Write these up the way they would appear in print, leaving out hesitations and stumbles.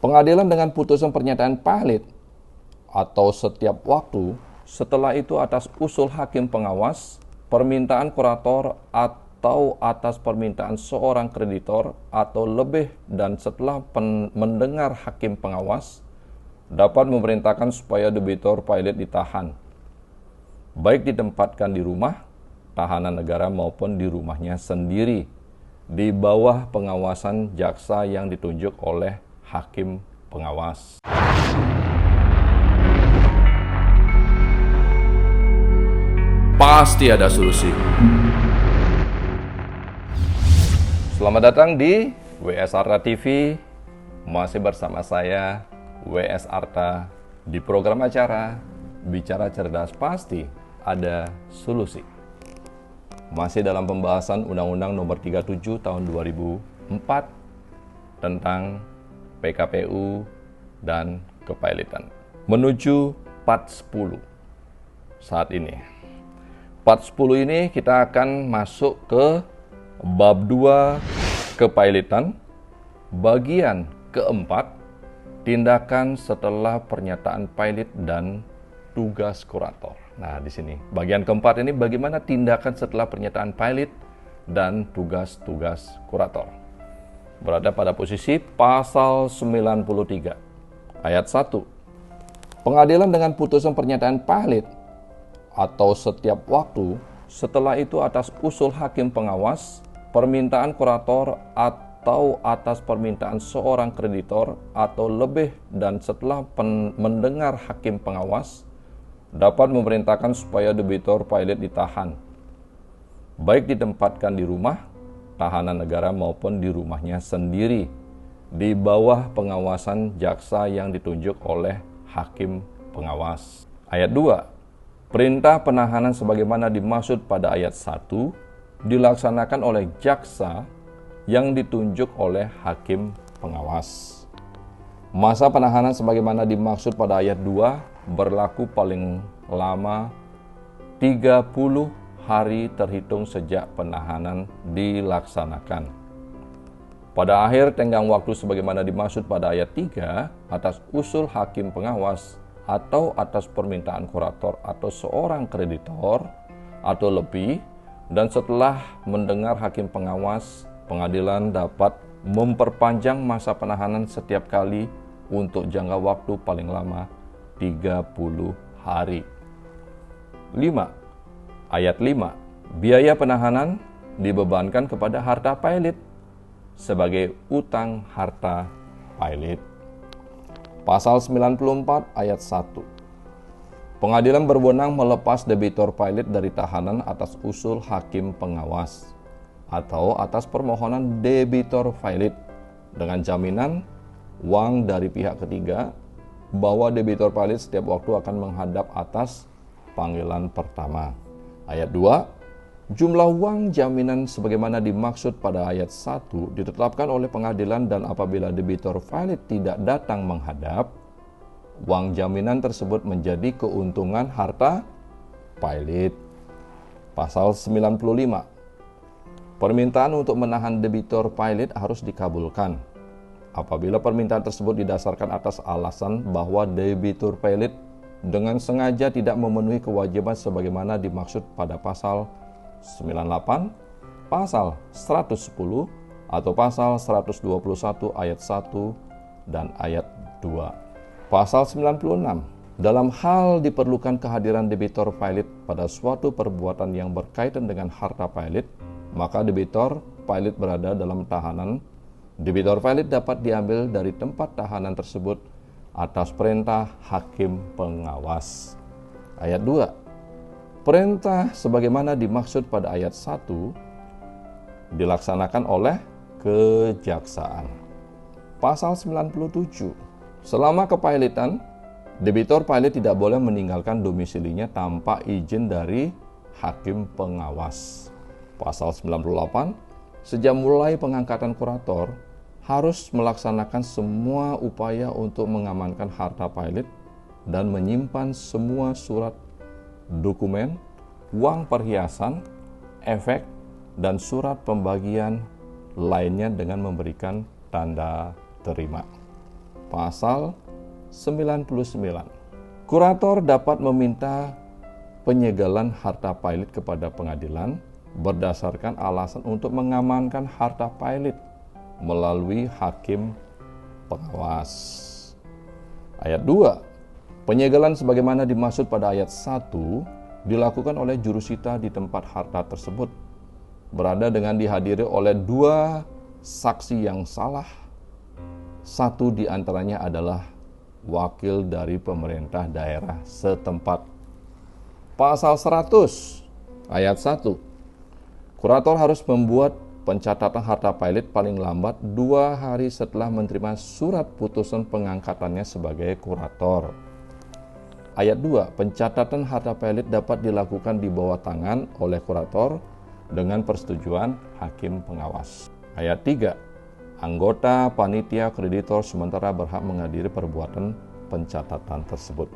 Pengadilan dengan putusan pernyataan pilot atau setiap waktu, setelah itu atas usul hakim pengawas, permintaan kurator atau atas permintaan seorang kreditor atau lebih dan setelah mendengar hakim pengawas, dapat memerintahkan supaya debitur pilot ditahan, baik ditempatkan di rumah tahanan negara maupun di rumahnya sendiri, di bawah pengawasan jaksa yang ditunjuk oleh hakim pengawas. Pasti ada solusi. Selamat datang di WS Arta TV. Masih bersama saya, WS Arta, di program acara Bicara Cerdas Pasti Ada Solusi. Masih dalam pembahasan Undang-Undang Nomor 37 Tahun 2004 tentang PKPU dan kepilotan. Menuju Part 10 saat ini. Part 10 ini kita akan masuk ke Bab 2 kepilotan, bagian keempat, tindakan setelah pernyataan pilot dan tugas kurator. Nah, di sini bagian keempat ini bagaimana tindakan setelah pernyataan pilot dan tugas-tugas kurator. Berada pada posisi pasal 93 ayat 1. Pengadilan dengan putusan pernyataan pilot atau setiap waktu, setelah itu atas usul hakim pengawas, permintaan kurator atau atas permintaan seorang kreditor atau lebih dan setelah mendengar hakim pengawas, dapat memerintahkan supaya debitur pilot ditahan, baik ditempatkan di rumah tahanan negara maupun di rumahnya sendiri, di bawah pengawasan jaksa yang ditunjuk oleh hakim pengawas. Ayat 2. Perintah penahanan sebagaimana dimaksud pada ayat 1 dilaksanakan oleh jaksa yang ditunjuk oleh hakim pengawas. Masa penahanan sebagaimana dimaksud pada ayat 2 berlaku paling lama 30 hari terhitung sejak penahanan dilaksanakan. Pada akhir tenggang waktu sebagaimana dimaksud pada ayat 3 atas usul hakim pengawas atau atas permintaan kurator atau seorang kreditor atau lebih, dan setelah mendengar hakim pengawas, pengadilan dapat memperpanjang masa penahanan setiap kali untuk jangka waktu paling lama 30 hari. 5. Ayat 5. Biaya penahanan dibebankan kepada harta pilot sebagai utang harta pilot. Pasal 94 ayat 1. Pengadilan berwenang melepas debitur pilot dari tahanan atas usul hakim pengawas atau atas permohonan debitur pilot dengan jaminan uang dari pihak ketiga bahwa debitur pilot setiap waktu akan menghadap atas panggilan pertama. Ayat 2. Jumlah uang jaminan sebagaimana dimaksud pada ayat 1 ditetapkan oleh pengadilan, dan apabila debitur pilot tidak datang menghadap, uang jaminan tersebut menjadi keuntungan harta pilot. Pasal 95. Permintaan untuk menahan debitur pilot harus dikabulkan apabila permintaan tersebut didasarkan atas alasan bahwa debitur pilot dengan sengaja tidak memenuhi kewajiban sebagaimana dimaksud pada pasal 98, pasal 110, atau pasal 121 ayat 1 dan ayat 2. Pasal 96. Dalam hal diperlukan kehadiran debitur pilot pada suatu perbuatan yang berkaitan dengan harta pilot, maka debitur pilot berada dalam tahanan. Debitur pilot dapat diambil dari tempat tahanan tersebut atas perintah hakim pengawas. Ayat 2. Perintah sebagaimana dimaksud pada ayat 1 dilaksanakan oleh kejaksaan. Pasal 97. Selama kepilotan, debitur pilot tidak boleh meninggalkan domisilinya tanpa izin dari hakim pengawas. Pasal 98. Sejak mulai pengangkatan kurator, harus melaksanakan semua upaya untuk mengamankan harta pilot dan menyimpan semua surat, dokumen, uang perhiasan, efek, dan surat pembagian lainnya dengan memberikan tanda terima. Pasal 99. Kurator dapat meminta penyegelan harta pilot kepada pengadilan berdasarkan alasan untuk mengamankan harta pilot melalui hakim pengawas. Ayat 2. Penyegelan sebagaimana dimaksud pada ayat 1 dilakukan oleh jurusita di tempat harta tersebut berada dengan dihadiri oleh 2 saksi yang salah. Satu di antaranya adalah wakil dari pemerintah daerah setempat. Pasal 100 ayat 1. Kurator harus membuat pencatatan harta pilot paling lambat 2 hari setelah menerima surat putusan pengangkatannya sebagai kurator. Ayat 2. Pencatatan harta pilot dapat dilakukan di bawah tangan oleh kurator dengan persetujuan hakim pengawas. Ayat 3. Anggota panitia kreditor sementara berhak menghadiri perbuatan pencatatan tersebut.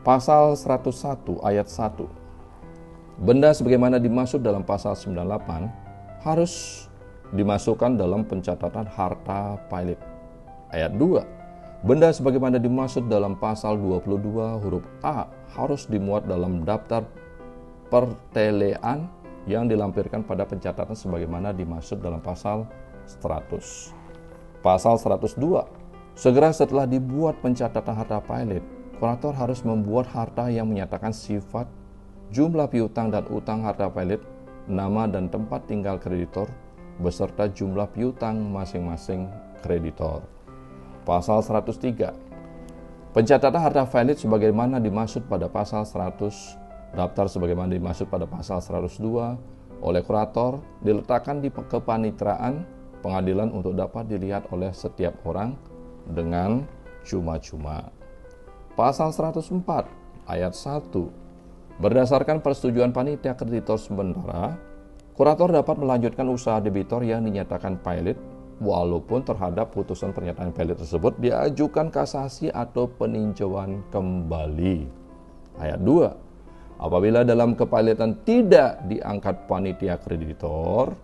Pasal 101 ayat 1. Benda sebagaimana dimaksud dalam pasal 98 harus dimasukkan dalam pencatatan harta pilot. Ayat 2. Benda sebagaimana dimaksud dalam pasal 22 huruf A harus dimuat dalam daftar pertelean yang dilampirkan pada pencatatan sebagaimana dimaksud dalam pasal 100. Pasal 102. Segera setelah dibuat pencatatan harta pilot, kurator harus membuat harta yang menyatakan sifat, jumlah piutang dan utang harta pilot, nama dan tempat tinggal kreditor, beserta jumlah piutang masing-masing kreditor. Pasal 103. Pencatatan harta pilot sebagaimana dimaksud pada pasal 100, daftar sebagaimana dimaksud pada pasal 102 oleh kurator diletakkan di kepanitraan pengadilan untuk dapat dilihat oleh setiap orang dengan cuma-cuma. Pasal 104 ayat 1. Berdasarkan persetujuan panitia kreditor sementara, kurator dapat melanjutkan usaha debitor yang dinyatakan pilot walaupun terhadap putusan pernyataan pilot tersebut diajukan kasasi atau peninjauan kembali. Ayat 2. Apabila dalam kepilotan tidak diangkat panitia kreditor,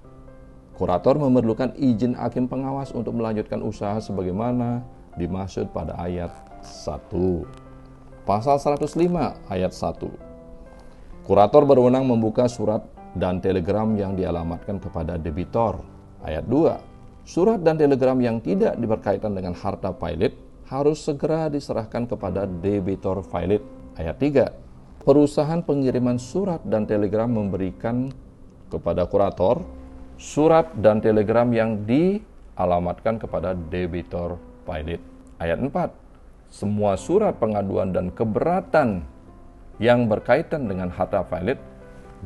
kurator memerlukan izin hakim pengawas untuk melanjutkan usaha sebagaimana dimaksud pada ayat 1. Pasal 105 ayat 1. Kurator berwenang membuka surat dan telegram yang dialamatkan kepada debitor. Ayat 2. Surat dan telegram yang tidak berkaitan dengan harta pilot harus segera diserahkan kepada debitor pilot. Ayat 3. Perusahaan pengiriman surat dan telegram memberikan kepada kurator surat dan telegram yang dialamatkan kepada debitor pilot. Ayat 4. Semua surat pengaduan dan keberatan yang berkaitan dengan harta pilot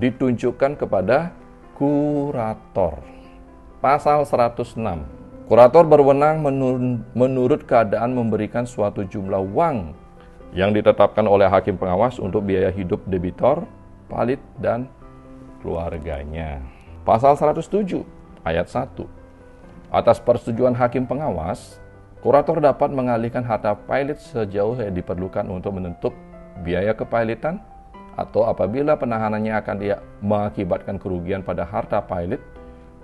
ditunjukkan kepada kurator. Pasal 106. Kurator berwenang menurut keadaan memberikan suatu jumlah uang yang ditetapkan oleh hakim pengawas untuk biaya hidup debitor, pilot, dan keluarganya. Pasal 107 ayat 1. Atas persetujuan hakim pengawas, kurator dapat mengalihkan harta pilot sejauh yang diperlukan untuk menutup biaya kepilotan atau apabila penahanannya akan mengakibatkan kerugian pada harta pilot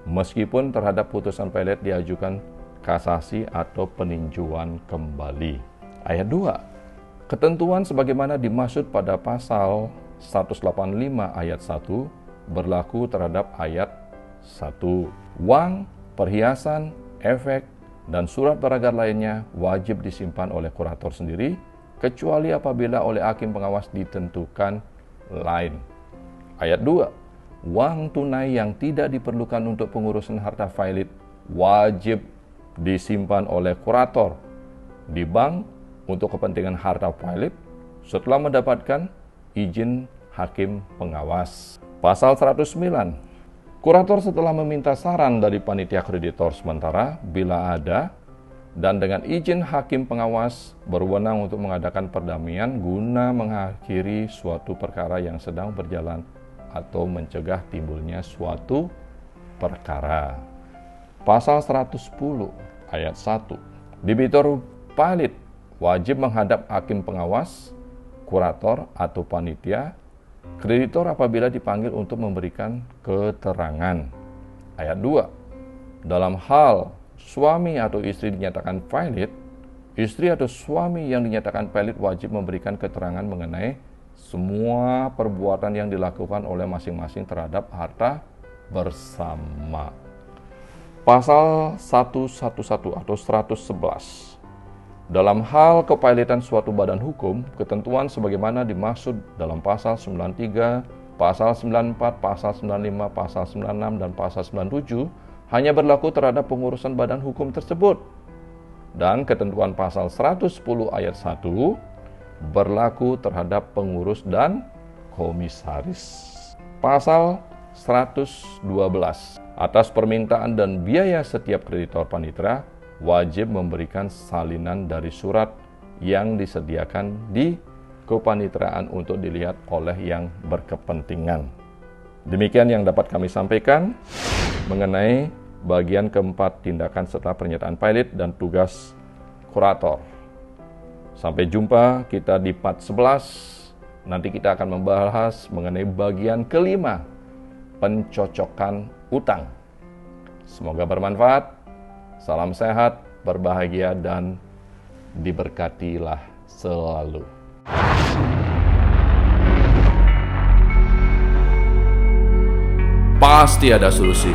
meskipun terhadap putusan pilot diajukan kasasi atau peninjauan kembali. Ayat 2. Ketentuan sebagaimana dimaksud pada pasal 185 ayat 1 berlaku terhadap ayat 1. Uang, perhiasan, efek, dan surat berharga lainnya wajib disimpan oleh kurator sendiri, kecuali apabila oleh hakim pengawas ditentukan lain. Ayat 2. Uang tunai yang tidak diperlukan untuk pengurusan harta pilot wajib disimpan oleh kurator di bank untuk kepentingan harta pilot setelah mendapatkan izin hakim pengawas. Pasal 109. Kurator setelah meminta saran dari panitia kreditor sementara bila ada dan dengan izin hakim pengawas berwenang untuk mengadakan perdamaian guna mengakhiri suatu perkara yang sedang berjalan atau mencegah timbulnya suatu perkara. Pasal 110 ayat 1. Debitor pilot wajib menghadap hakim pengawas, kurator atau panitia kreditor apabila dipanggil untuk memberikan keterangan. Ayat 2. Dalam hal suami atau istri dinyatakan pilot, Istri atau suami yang dinyatakan pilot wajib memberikan keterangan mengenai semua perbuatan yang dilakukan oleh masing-masing terhadap harta bersama. Pasal 111 atau 111. Dalam hal kepilotan suatu badan hukum, ketentuan sebagaimana dimaksud dalam pasal 93, pasal 94, pasal 95, pasal 96, dan pasal 97 hanya berlaku terhadap pengurusan badan hukum tersebut. Dan ketentuan pasal 110 ayat 1 berlaku terhadap pengurus dan komisaris. Pasal 112. Atas permintaan dan biaya setiap kreditor panitera wajib memberikan salinan dari surat yang disediakan di kepanitraan untuk dilihat oleh yang berkepentingan. Demikian yang dapat kami sampaikan mengenai bagian keempat tindakan setelah pernyataan pilot dan tugas kurator. Sampai jumpa kita di part 11. Nanti kita akan membahas mengenai bagian kelima, pencocokan utang. Semoga bermanfaat. Salam sehat, berbahagia, dan diberkatilah selalu. Pasti ada solusi.